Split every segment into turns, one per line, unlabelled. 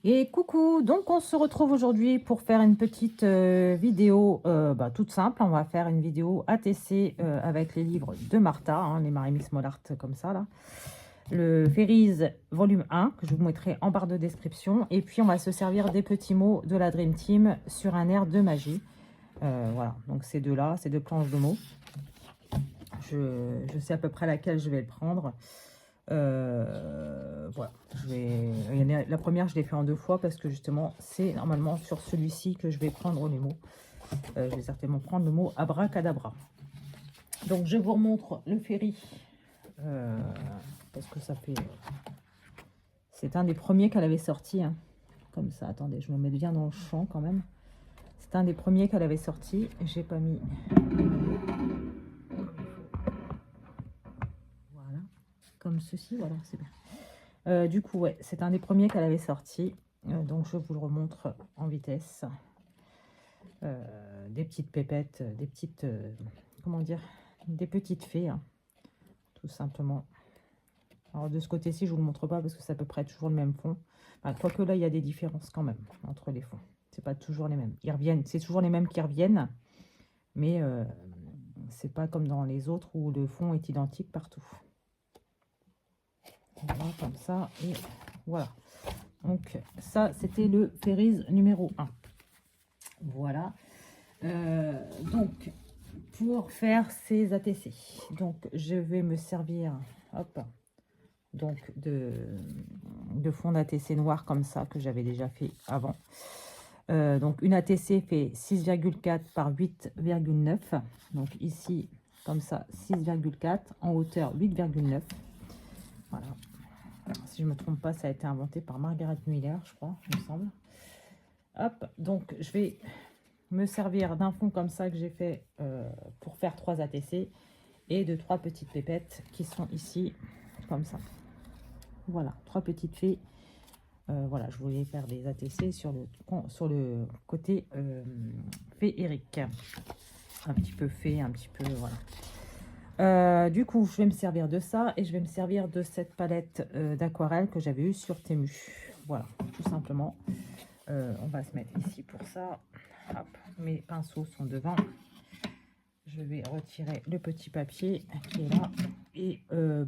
Et coucou, donc on se retrouve aujourd'hui pour faire une petite vidéo toute simple. On va faire une vidéo ATC avec les livres de Martha, hein, les Marie-Miss Mollart comme ça là. Le Fairies volume 1 que je vous mettrai en barre de description. Et puis on va se servir des petits mots de la Dream Team sur un air de magie. Voilà, donc ces deux-là, ces deux planches de mots. Je sais à peu près laquelle je vais le prendre. Voilà, la première, je l'ai fait en 2 fois parce que justement, c'est normalement sur celui-ci que je vais prendre les mots. Je vais certainement prendre le mot abracadabra. Donc, je vous remontre le ferry parce que ça fait. C'est un des premiers qu'elle avait sorti. Hein. Comme ça, attendez, je me mets bien dans le champ quand même. C'est un des premiers qu'elle avait sorti. J'ai pas mis. Voilà, comme ceci, voilà, c'est bien. Du coup, ouais, c'est un des premiers qu'elle avait sorti. Donc, je vous le remontre en vitesse. Des petites pépettes, des petites, comment dire, des petites fées, hein, tout simplement. Alors, de ce côté-ci, je vous le montre pas parce que c'est à peu près toujours le même fond. Enfin, quoique là, il y a des différences quand même entre les fonds. C'est pas toujours les mêmes. Ils reviennent, c'est toujours les mêmes qui reviennent, mais c'est pas comme dans les autres où le fond est identique partout. Voilà, comme ça, et voilà. Donc ça, c'était le Fairies numéro 1. Voilà. Donc, pour faire ces ATC, donc je vais me servir, hop, donc de fond d'ATC noir comme ça, que j'avais déjà fait avant. Donc une ATC fait 6,4 par 8,9. Donc ici, comme ça, 6,4. En hauteur, 8,9. Voilà. Alors, si je ne me trompe pas, ça a été inventé par Margaret Miller, je crois, il me semble. Hop, donc je vais me servir d'un fond comme ça que j'ai fait pour faire 3 ATC et de 3 petites pépettes qui sont ici, comme ça. Voilà, 3 petites fées. Voilà, je voulais faire des ATC sur le côté féerique. Un petit peu fée, un petit peu, voilà. Du coup, je vais me servir de ça et je vais me servir de cette palette d'aquarelle que j'avais eue sur Temu. Voilà, tout simplement. On va se mettre ici pour ça. Hop, mes pinceaux sont devant. Je vais retirer le petit papier qui est là. Et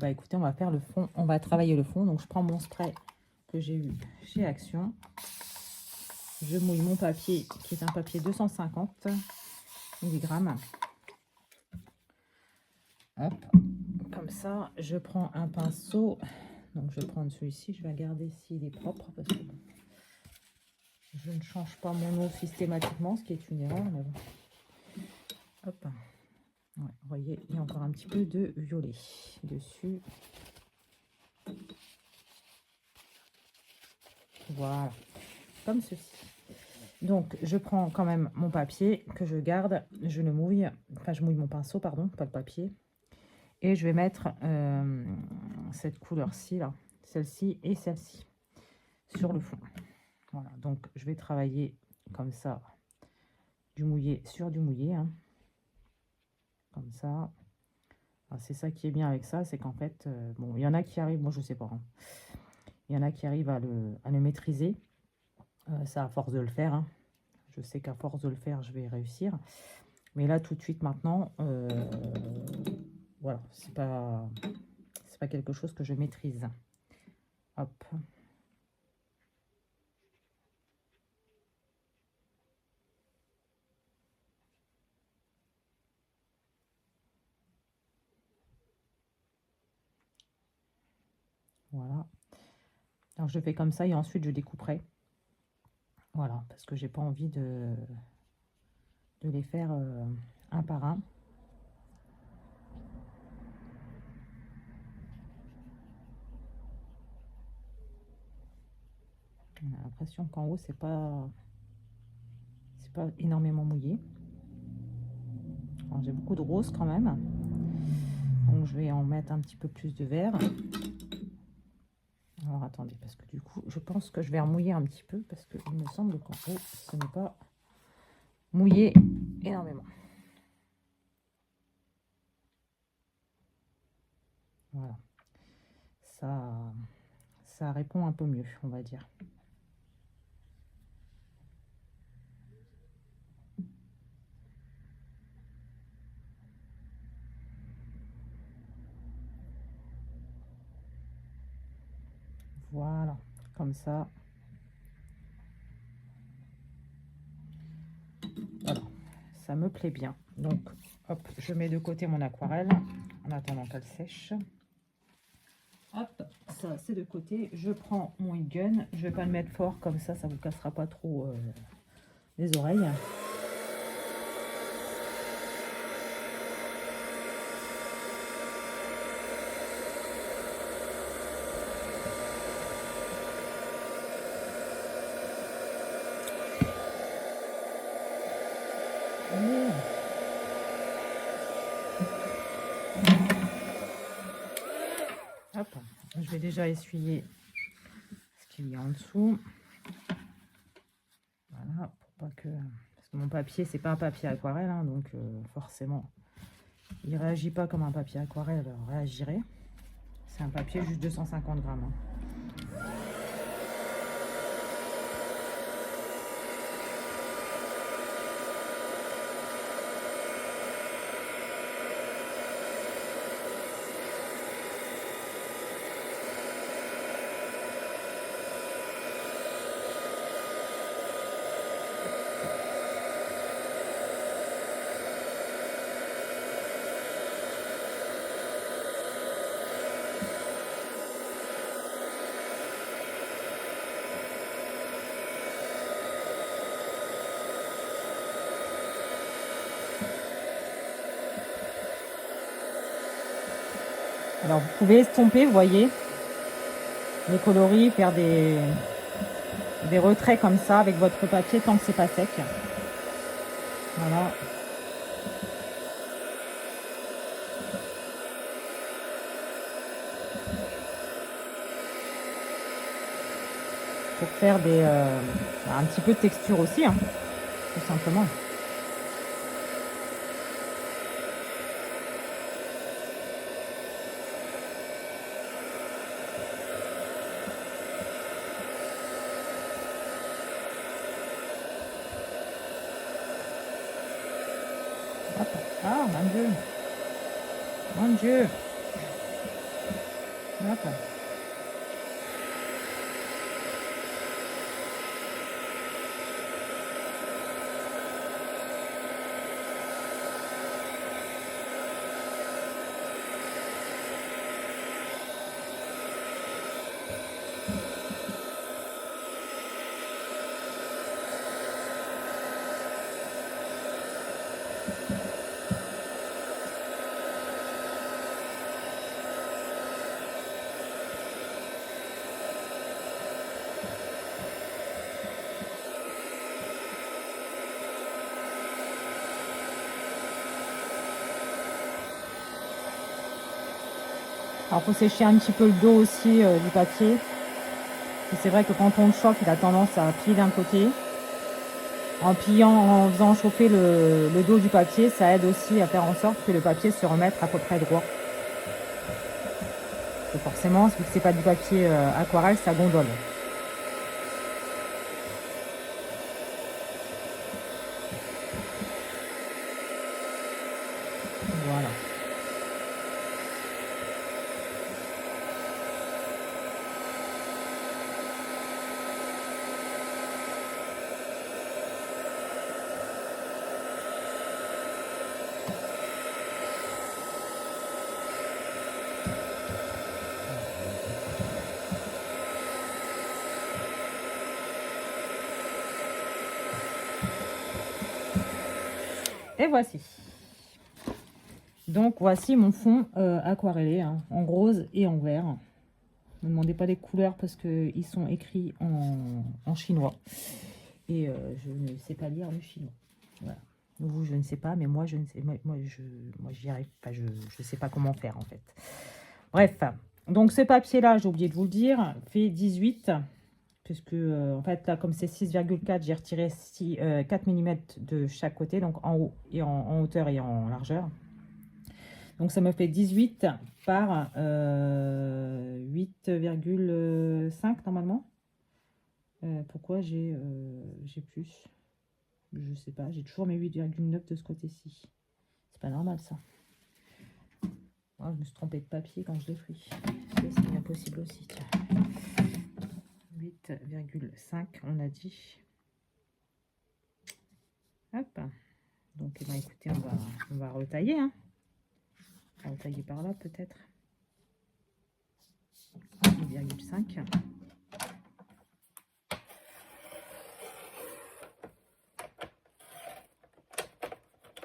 écoutez, on va faire le fond. On va travailler le fond. Donc, je prends mon spray que j'ai eu chez Action. Je mouille mon papier qui est un papier 250 mg. Hop, comme ça, je prends un pinceau. Donc, je vais prendre celui-ci. Je vais regarder s'il est propre parce que je ne change pas mon eau systématiquement, ce qui est une erreur. Mais bon. Hop. Ouais, vous voyez, il y a encore un petit peu de violet dessus. Voilà, comme ceci. Donc, je prends quand même mon papier que je garde. Je le mouille. Enfin, je mouille mon pinceau, pardon, pas le papier. Et je vais mettre cette couleur-ci, là, celle-ci et celle-ci, sur le fond. Voilà, donc je vais travailler comme ça, du mouillé sur du mouillé. Hein. Comme ça. C'est ça qui est bien avec ça, c'est qu'en fait, bon, il y en a qui arrivent, moi je sais pas, hein. Il y en a qui arrivent à le maîtriser. Ça à force de le faire. Hein. Je sais qu'à force de le faire, je vais réussir. Mais là, tout de suite, maintenant, voilà, c'est pas quelque chose que je maîtrise. Hop. Voilà. Alors, je fais comme ça et ensuite, je découperai. Voilà, parce que j'ai pas envie de les faire un par un. On a l'impression qu'en haut, c'est pas énormément mouillé. J'ai beaucoup de rose quand même. Donc, je vais en mettre un petit peu plus de vert. Alors, attendez, parce que du coup, je pense que je vais remouiller un petit peu parce qu'il me semble qu'en haut, ce n'est pas mouillé énormément. Voilà. Ça répond un peu mieux, on va dire. Voilà, comme ça. Voilà, ça me plaît bien. Donc, hop, je mets de côté mon aquarelle en attendant qu'elle sèche. Hop, ça c'est de côté. Je prends mon heat gun. Je vais pas le mettre fort comme ça vous cassera pas trop les oreilles. Hop, je vais déjà essuyer ce qu'il y a en dessous. Voilà, pour pas que... Parce que mon papier, c'est pas un papier aquarelle, hein, donc forcément, il réagit pas comme un papier aquarelle réagirait. C'est un papier juste 250 grammes. Hein. Alors, vous pouvez estomper, vous voyez, les coloris, faire des retraits comme ça avec votre papier tant que c'est pas sec. Voilà. Pour faire un petit peu de texture aussi, hein, tout simplement. Hop. Ah, mon Dieu. Mon Dieu. Hop. Alors, il faut sécher un petit peu le dos aussi du papier. C'est vrai que quand on le chauffe, il a tendance à plier d'un côté. En pliant, en faisant chauffer le dos du papier, ça aide aussi à faire en sorte que le papier se remette à peu près droit. Parce que forcément, vu que c'est pas du papier aquarelle, ça gondole. Voilà. Et voici. Donc voici mon fond aquarellé, hein, en rose et en vert. Ne me demandez pas les couleurs parce qu'ils sont écrits en chinois. Et je ne sais pas lire le chinois. Voilà. Vous, je ne sais pas, mais moi, je ne sais. Moi j'y arrive pas. Je ne sais pas comment faire, en fait. Bref. Donc, ce papier-là, j'ai oublié de vous le dire, fait 18. Puisque, en fait, là, comme c'est 6,4, j'ai retiré 4 mm de chaque côté. Donc, en haut et en hauteur et en largeur. Donc, ça me fait 18 par 8,5 normalement. Pourquoi j'ai plus? Je sais pas, j'ai toujours mes 8,9 de ce côté-ci. C'est pas normal ça. Oh, je me suis trompée de papier quand je l'ai pris. C'est bien possible aussi. Tiens. 8,5 on a dit. Hop. Donc, eh ben, écoutez, on va retailler. Hein. On va retailler par là, peut-être. 8,5.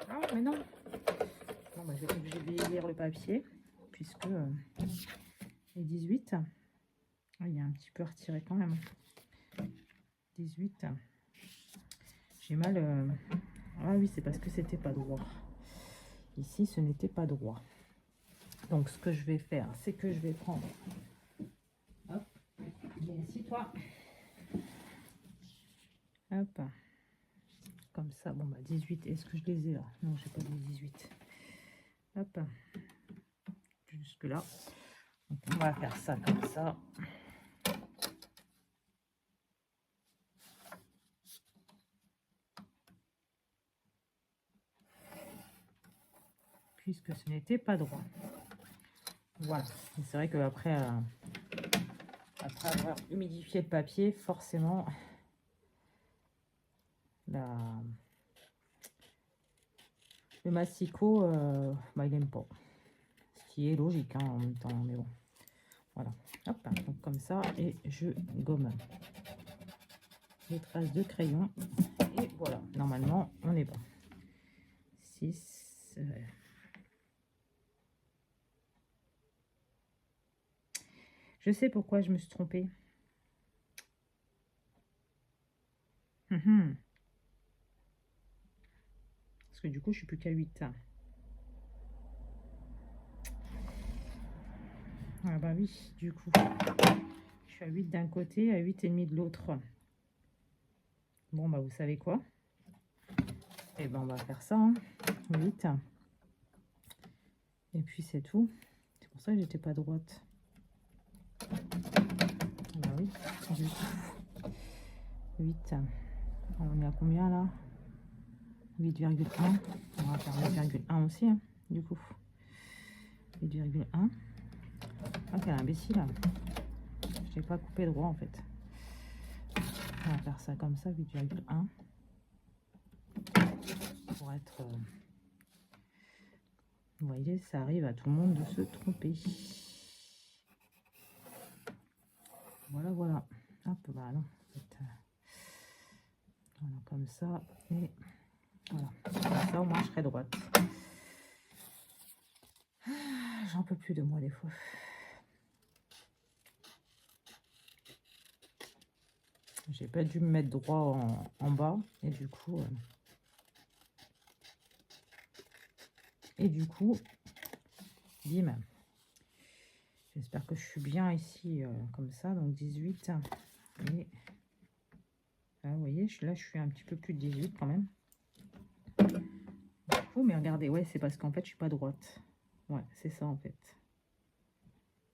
Ah, mais non. Bon, bah, je vais être obligée de lire le papier, puisque les 18. Ah, il y a un petit peu retiré quand même. 18. J'ai mal. Ah oui, c'est parce que c'était pas droit. Ici, ce n'était pas droit. Donc, ce que je vais faire, c'est que je vais prendre... Hop, viens ici, toi. Hop. Comme ça, bon, bah 18. Est-ce que je les ai là? Non, j'ai pas les 18. Hop. Jusque là. Donc, on va faire ça comme ça. Puisque ce n'était pas droit. Voilà. C'est vrai qu'après après avoir humidifié le papier, forcément, le massicot, bah, il n'aime pas. Ce qui est logique hein, en même temps, mais bon. Voilà. Hop, donc comme ça, et je gomme les traces de crayon. Et voilà, normalement, on est bon. 6. Je sais pourquoi je me suis trompée. Parce que du coup, je suis plus qu'à 8. Ah bah oui, du coup. Je suis à 8 d'un côté, à 8,5 de l'autre. Bon, bah vous savez quoi? Et ben on va faire ça. Hein. 8. Et puis c'est tout. C'est pour ça que j'étais pas droite. Ah bah oui, 8. On est à combien là? 8,1. On va faire 8,1 aussi, hein, du coup. 8,1. Ah, quel imbécile. Je n'ai pas coupé droit en fait. On va faire ça comme ça, 8,1. Pour être... Vous voyez, ça arrive à tout le monde de se tromper. Voilà, voilà. Hop, bah non. En fait, voilà, comme ça. Et voilà. Comme ça, au moins, je serai droite. J'en peux plus de moi, des fois. J'ai pas dû me mettre droit en bas. Et du coup... bim. J'espère que je suis bien ici, comme ça. Donc, 18. Et... Ah, vous voyez, là, je suis un petit peu plus de 18 quand même. Oh, mais regardez, ouais, c'est parce qu'en fait, je suis pas droite. Ouais, c'est ça, en fait.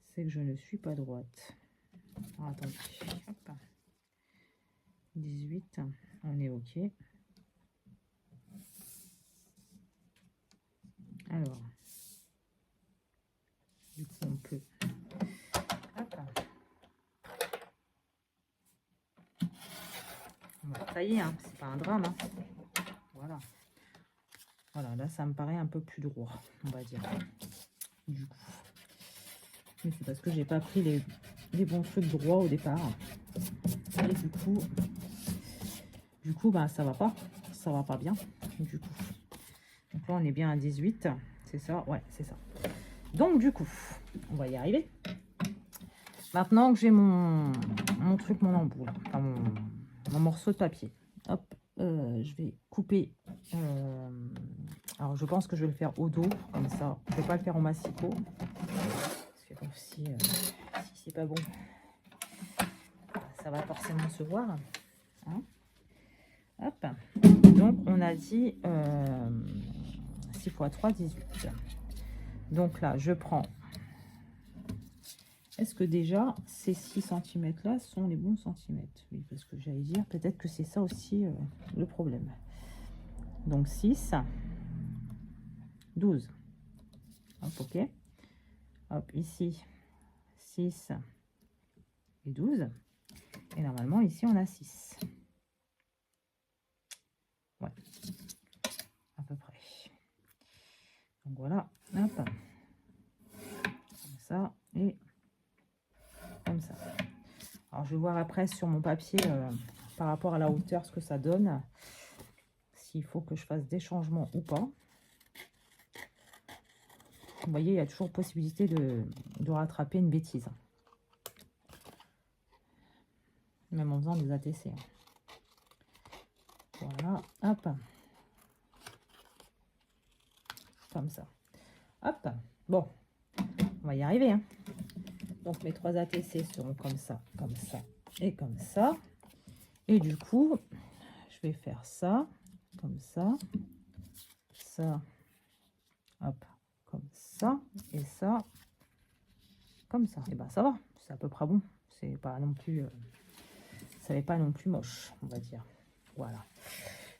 C'est que je ne suis pas droite. Alors, attendez. Hop. 18. On est OK. Alors. Du coup, on peut... Hop. Ça y est, hein, c'est pas un drame. Hein. Voilà. Voilà, là, ça me paraît un peu plus droit, on va dire. Du coup. Mais c'est parce que j'ai pas pris les bons trucs droits au départ. Et du coup, bah, ça va pas bien. Du coup. Donc là, on est bien à 18. C'est ça? Ouais, c'est ça. Donc, du coup, on va y arriver. Maintenant que j'ai mon truc, mon embout, enfin, mon morceau de papier. Hop, je vais couper. Alors, je pense que je vais le faire au dos, comme ça. Je ne vais pas le faire au massicot. Parce que bon, si c'est pas bon, ça va forcément se voir. Hein. Hop. Donc, on a dit 6 x 3, 18. Donc là, je prends... Est-ce que déjà, ces 6 cm là sont les bons centimètres? Oui, parce que j'allais dire, peut-être que c'est ça aussi le problème. Donc 6, 12. Hop, ok. Hop, ici, 6 et 12. Et normalement, ici, on a 6. Ouais, à peu près. Donc voilà, hop. Comme ça et comme ça. Alors, je vais voir après sur mon papier, par rapport à la hauteur, ce que ça donne. S'il faut que je fasse des changements ou pas. Vous voyez, il y a toujours possibilité de rattraper une bêtise. Même en faisant des ATC. Voilà, hop. Comme ça. Hop. Bon, on va y arriver. Hein. Donc, mes 3 ATC seront comme ça et comme ça. Et du coup, je vais faire ça, comme ça, hop, comme ça, et ça, comme ça. Et ben ça va, c'est à peu près bon. C'est pas non plus, ça n'est pas non plus moche, on va dire. Voilà.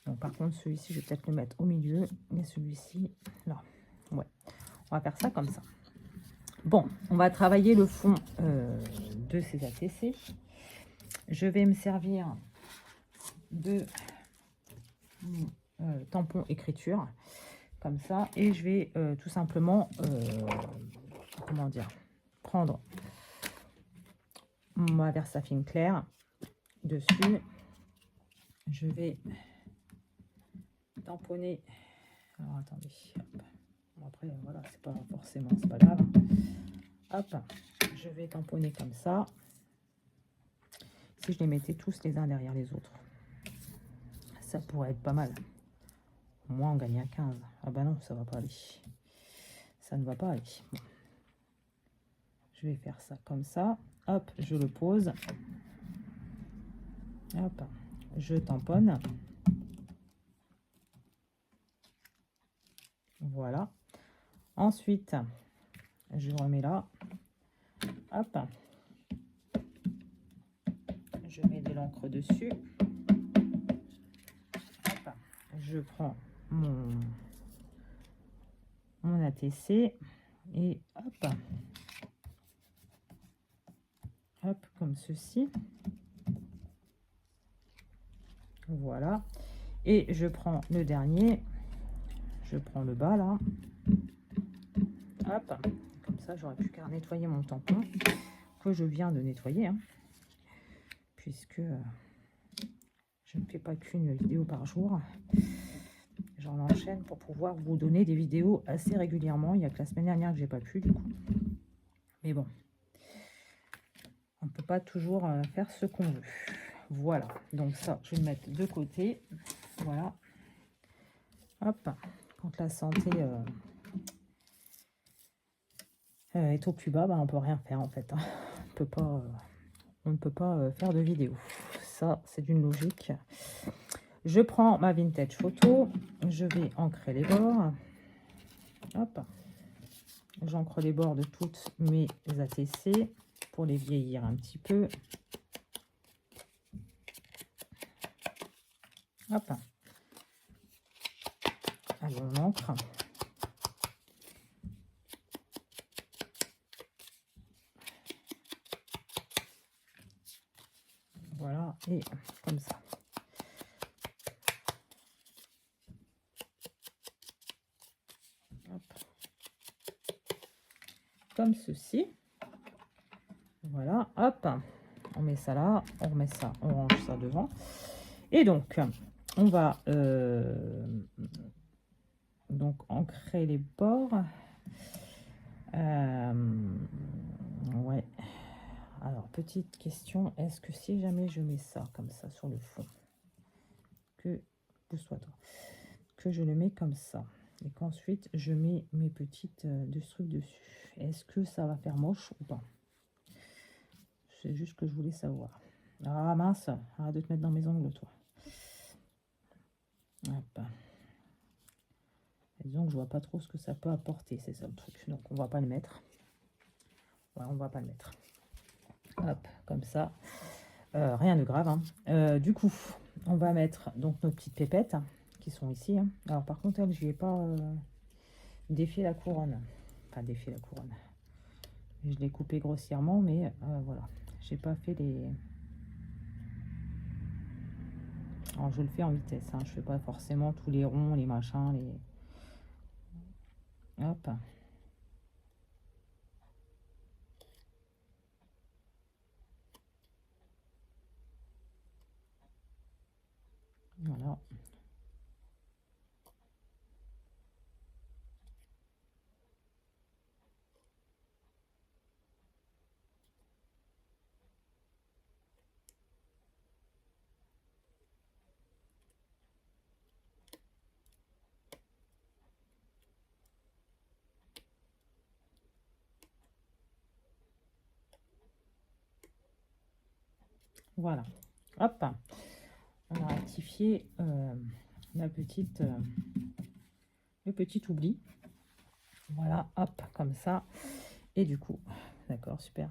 Donc par contre, celui-ci, je vais peut-être le mettre au milieu, et celui-ci, là. Ouais, on va faire ça comme ça. Bon, on va travailler le fond de ces ATC. Je vais me servir de tampon écriture comme ça et je vais tout simplement comment dire, prendre ma Versafine claire dessus. Je vais tamponner. Alors attendez, hop. Bon, après voilà, c'est pas forcément, c'est pas grave. Hop, je vais tamponner comme ça. Si je les mettais tous les uns derrière les autres, ça pourrait être pas mal. Au moins on gagne à 15. Ah bah non, ça va pas aller. Ça ne va pas aller. Bon. Je vais faire ça comme ça. Hop, je le pose. Hop, je tamponne. Voilà. Ensuite, je remets là. Hop. Je mets de l'encre dessus. Hop. Je prends mon ATC et hop. Hop, comme ceci. Voilà. Et je prends le dernier. Je prends le bas là. Hop. Comme ça, j'aurais plus qu'à nettoyer mon tampon que je viens de nettoyer. Hein, puisque je ne fais pas qu'une vidéo par jour. J'en enchaîne pour pouvoir vous donner des vidéos assez régulièrement. Il n'y a que la semaine dernière que j'ai pas pu du coup. Mais bon. On ne peut pas toujours faire ce qu'on veut. Voilà. Donc ça, je vais le mettre de côté. Voilà. Hop. Quand la santé est au plus bas, bah, on peut rien faire en fait. Hein. On ne peut pas faire de vidéo. Ça, c'est d'une logique. Je prends ma vintage photo. Je vais ancrer les bords. Hop. J'ancre les bords de toutes mes ATC pour les vieillir un petit peu. Hop. Allez, on ancre. Voilà, et comme ça. Hop. Comme ceci. Voilà, hop. On met ça là, on remet ça, on range ça devant. Et donc, on va donc ancrer les bords. Ouais. Alors, petite question, est-ce que si jamais je mets ça comme ça sur le fond, que je le mets comme ça, et qu'ensuite je mets mes petites trucs dessus, est-ce que ça va faire moche ou pas? C'est juste que je voulais savoir. Ah mince, arrête de te mettre dans mes ongles, toi. Hop. Et disons que je vois pas trop ce que ça peut apporter, c'est ça le truc. Donc on va pas le mettre. Ouais, on va pas le mettre. Hop, comme ça. Rien de grave. Hein. Du coup, on va mettre donc nos petites pépettes qui sont ici. Hein. Alors par contre, elle, je lui ai pas défié la couronne. Enfin, défié la couronne. Je l'ai coupé grossièrement, mais voilà. J'ai pas fait Alors, je le fais en vitesse, hein. Je fais pas forcément tous les ronds, les machins, les... Hop. Voilà. Voilà. Hop. On a rectifié la petite, le petit oubli. Voilà, hop, comme ça. Et du coup, d'accord, super.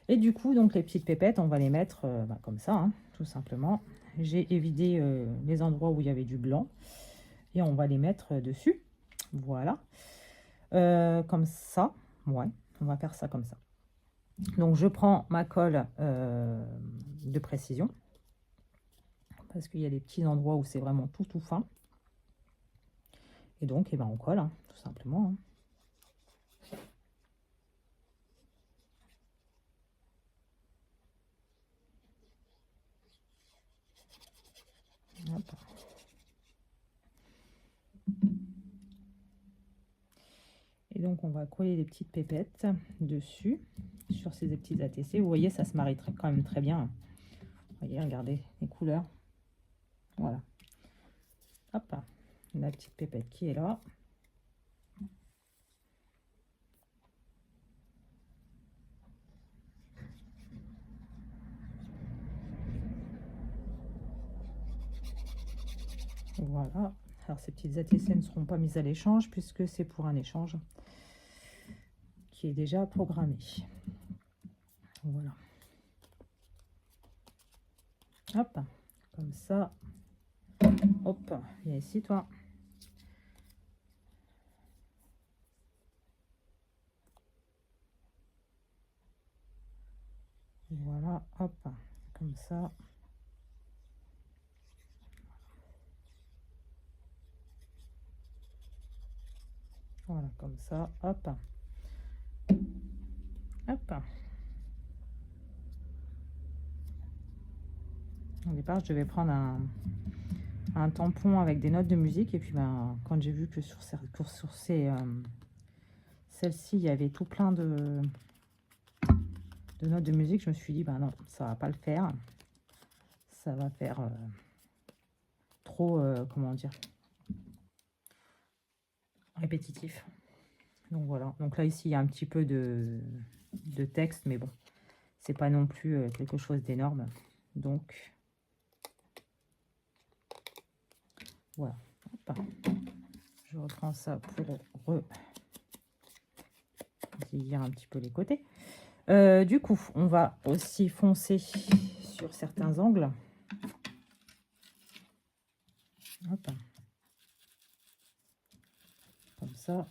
Et du coup, donc les petites pépettes, on va les mettre comme ça, hein, tout simplement. J'ai évidé les endroits où il y avait du blanc. Et on va les mettre dessus. Voilà. Comme ça. Ouais, on va faire ça comme ça. Donc, je prends ma colle de précision. Parce qu'il y a des petits endroits où c'est vraiment tout fin. Et donc, eh ben, on colle, hein, tout simplement. Hein. Hop. Et donc, on va coller des petites pépettes dessus, sur ces petites ATC. Vous voyez, ça se marie quand même très bien. Vous voyez, regardez les couleurs. Voilà. Hop, la petite pépette qui est là. Voilà. Alors, ces petites ATC ne seront pas mises à l'échange puisque c'est pour un échange qui est déjà programmé. Voilà. Hop, comme ça. Hop, viens ici, toi. Voilà, hop, comme ça. Voilà, comme ça, hop. Hop. Au départ, je devais prendre un tampon avec des notes de musique. Et puis, ben, quand j'ai vu que sur celle-ci, il y avait tout plein de notes de musique, je me suis dit, ben non, ça va pas le faire. Ça va faire trop, comment dire, répétitif. Donc voilà. Donc là, ici, il y a un petit peu de texte, mais bon, c'est pas non plus quelque chose d'énorme. Donc, voilà. Hop. Je reprends ça pour revieillir un petit peu les côtés. Du coup, on va aussi foncer sur certains angles. Hop. Comme ça.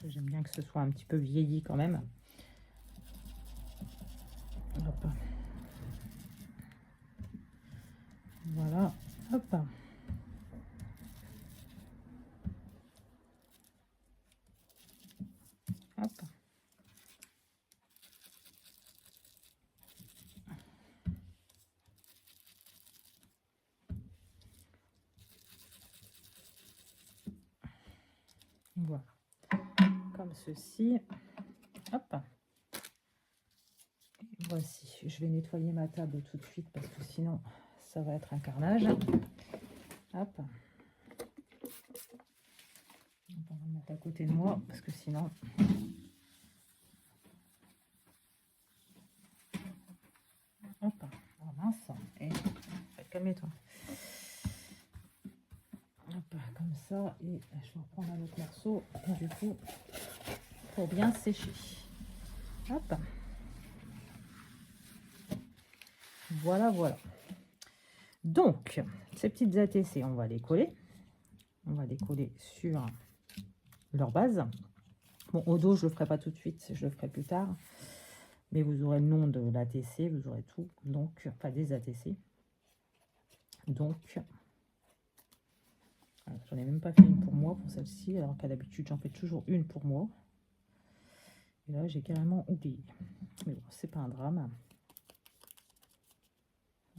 J'aime bien que ce soit un petit peu vieilli quand même. Hop. Voilà. Hop. Hop. Voilà. Comme ceci. Hop. Voici. Je vais nettoyer ma table tout de suite parce que sinon, ça va être un carnage. Hop. On va mettre à côté de moi parce que sinon... Hop. Oh mince. Et... calme-toi. Hop, comme ça. Et je vais reprendre un autre morceau. Et du coup, pour bien sécher. Hop. Voilà, voilà. Donc, ces petites ATC, on va les coller. On va les coller sur leur base. Bon, au dos, je le ferai pas tout de suite, je le ferai plus tard. Mais vous aurez le nom de l'ATC, vous aurez tout. Donc, enfin des ATC. Donc, j'en ai même pas fait une pour moi pour celle-ci, alors qu'à l'habitude, j'en fais toujours une pour moi. Et là, j'ai carrément oublié. Mais bon, c'est pas un drame.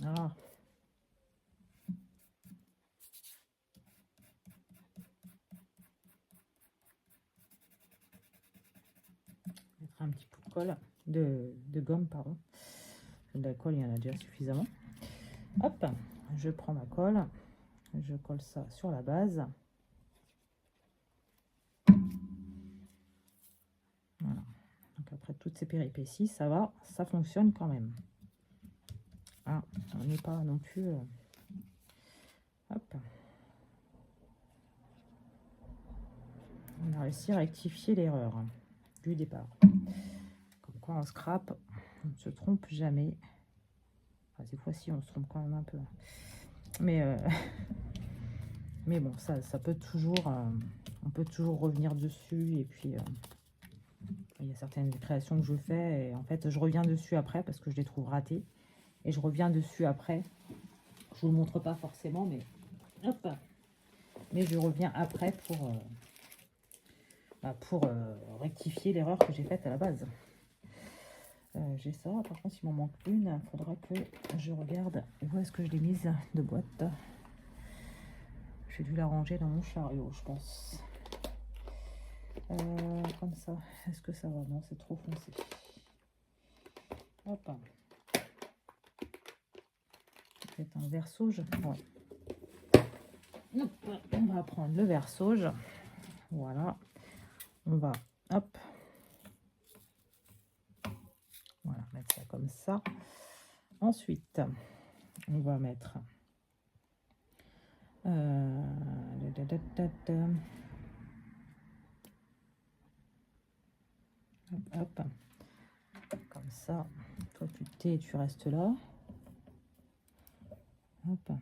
Ah. Mettre un petit peu de colle, de gomme, pardon. De la colle, il y en a déjà suffisamment. Hop, je prends ma colle, je colle ça sur la base. Voilà. Donc après toutes ces péripéties, ça va, ça fonctionne quand même. Ah, on n'est pas non plus... Hop. On a réussi à rectifier l'erreur du départ. Comme quoi, en scrap, on ne se trompe jamais. Enfin, des fois, si, on se trompe quand même un peu. Mais, mais bon, ça peut toujours... on peut toujours revenir dessus. Et puis, il y a certaines créations que je fais. Et en fait, je reviens dessus après parce que je les trouve ratées. Et je reviens dessus après. Je vous le montre pas forcément, mais... Hop. Mais je reviens après pour rectifier l'erreur que j'ai faite à la base. J'ai ça, par contre il m'en manque une, il faudra que je regarde où est-ce que je l'ai mise de boîte. J'ai dû la ranger dans mon chariot, je pense. Comme ça, est-ce que ça va? Non, c'est trop foncé. Hop. C'est un versauge. Ouais. Hop, on va prendre le versauge. Voilà. On va, hop. Voilà, mettre ça comme ça. Ensuite, on va mettre hop, comme ça. Toi, tu t'es, tu restes là. Hop.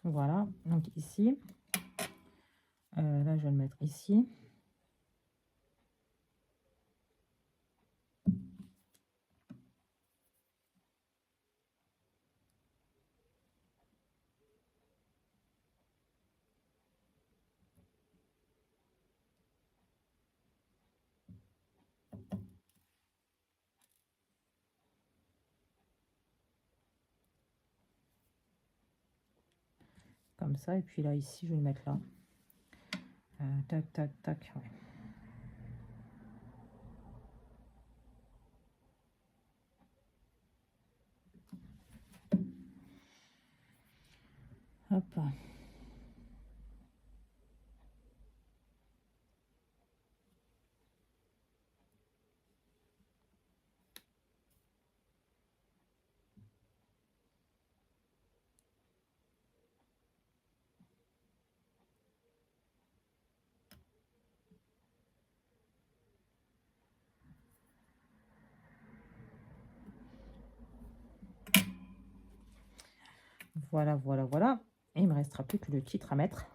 Voilà, donc ici, là je vais le mettre ici. Comme ça, et puis là ici, je vais le mettre là. Tac, tac, tac, ouais. Hop. Voilà, voilà, voilà. Et il me restera plus que le titre à mettre.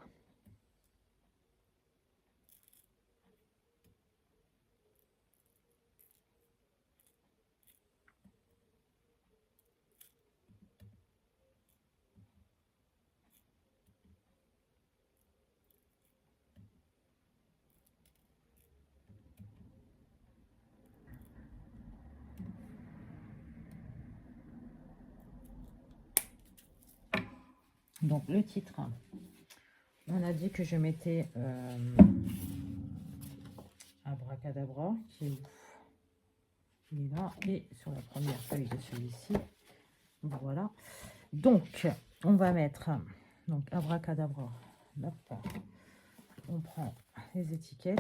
Donc le titre, on a dit que je mettais Abracadabra, qui est où? Il est là, et sur la première feuille de celui-ci. Voilà. Donc, on va mettre donc Abracadabra. Hop. On prend les étiquettes.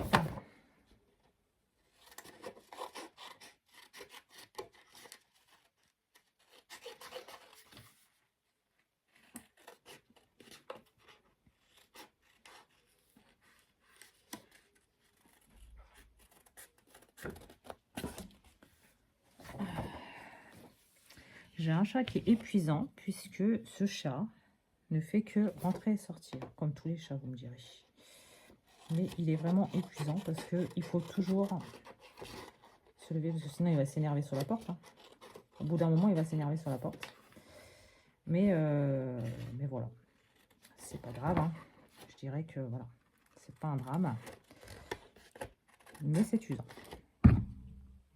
J'ai un chat qui est épuisant, puisque ce chat ne fait que rentrer et sortir, comme tous les chats, vous me direz. Mais il est vraiment épuisant, parce qu'il faut toujours se lever, parce que sinon il va s'énerver sur la porte. Hein. Au bout d'un moment, il va s'énerver sur la porte. Mais voilà, c'est pas grave. Hein. Je dirais que voilà, c'est pas un drame. Mais c'est usant.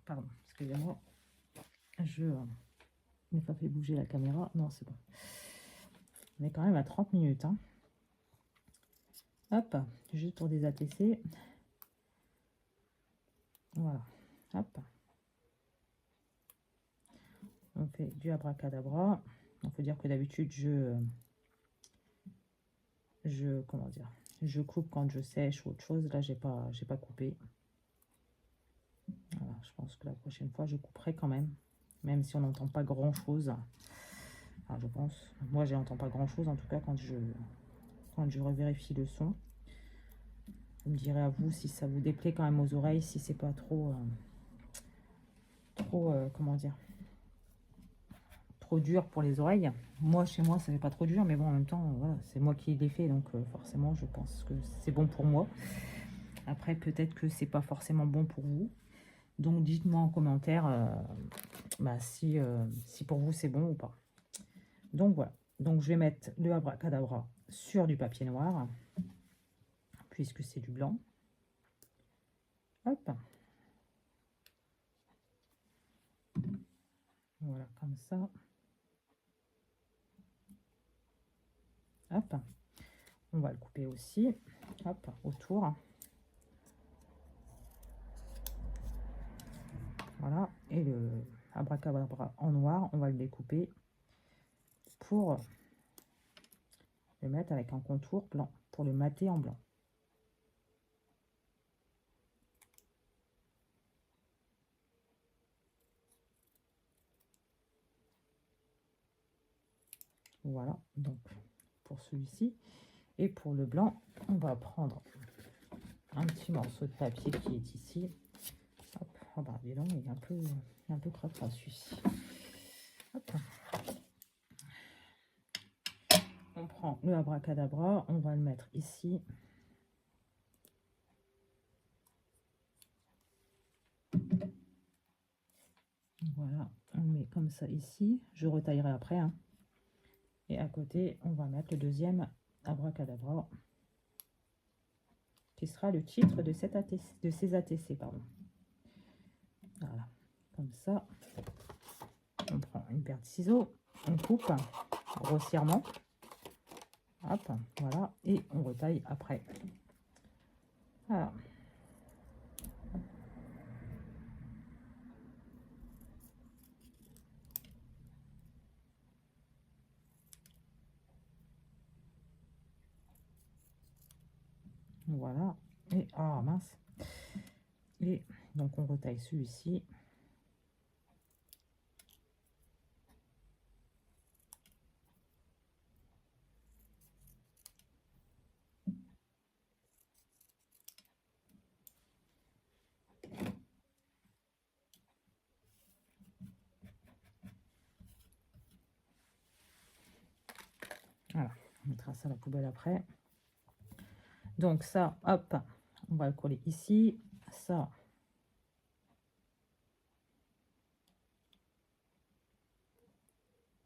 Pardon, excusez-moi. Je n'ai pas fait bouger la caméra. Non, c'est bon. On est quand même à 30 minutes. Hein. Hop, juste pour des ATC. Voilà. Hop. On fait du abracadabra. Il faut dire que d'habitude, comment dire, je coupe quand je sèche ou autre chose. Là, j'ai pas coupé. Voilà, je pense que la prochaine fois, je couperai quand même si on n'entend pas grand-chose. Enfin, je pense. Moi, je n'entends pas grand-chose, en tout cas, quand je revérifie le son. Vous me direz à vous si ça vous déplaît quand même aux oreilles, si c'est pas trop, comment dire, trop dur pour les oreilles. Moi, chez moi, ça n'est pas trop dur, mais bon, en même temps, voilà, c'est moi qui l'ai fait, donc forcément, je pense que c'est bon pour moi. Après, peut-être que c'est pas forcément bon pour vous. Donc, dites-moi en commentaire si pour vous, c'est bon ou pas. Donc, voilà. Donc, je vais mettre le abracadabra sur du papier noir, puisque c'est du blanc. Hop. Voilà, comme ça. Hop. On va le couper aussi. Hop, autour. Voilà. Et le abracadabra en noir, on va le découper pour le mettre avec un contour blanc, pour le mater en blanc. Voilà, donc pour celui-ci. Et pour le blanc, on va prendre un petit morceau de papier qui est ici. Hop, oh bah dis donc, il est un peu crapra celui-ci. Hop. On prend le abracadabra, on va le mettre ici. Voilà, on le met comme ça ici. Je retaillerai après. Hein. Et à côté, on va mettre le deuxième abracadabra, qui sera le titre de, ces ATC. Pardon. Voilà, comme ça. On prend une paire de ciseaux, on coupe grossièrement. Hop, voilà, et on retaille après. Voilà. Voilà, et ah mince. Et donc on retaille celui-ci. Voilà, on mettra ça à la poubelle après. Donc ça, hop, on va le coller ici. Ça,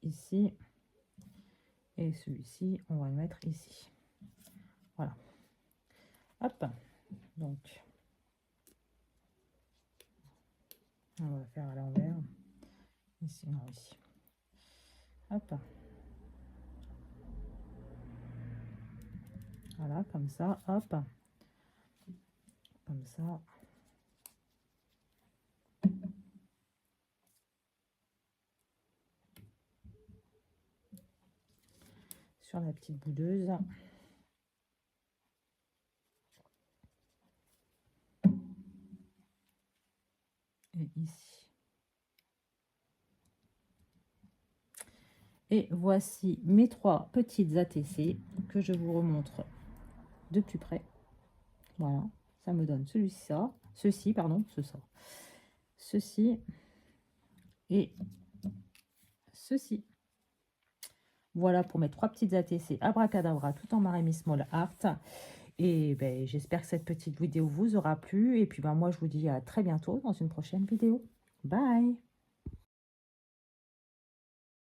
ici. Et celui-ci, on va le mettre ici. Voilà. Hop. Donc, on va faire à l'envers. Ici, non, ici. Hop. Voilà, comme ça, hop. Comme ça. Sur la petite boudeuse. Et ici. Et voici mes 3 petites ATC que je vous remontre de plus près. Voilà, ça me donne ceci, pardon, ceci et ceci. Voilà pour mes 3 petites ATC Abracadabra tout en Marémy Small Art. Et ben, j'espère que cette petite vidéo vous aura plu. Et puis ben, moi, je vous dis à très bientôt dans une prochaine vidéo. Bye!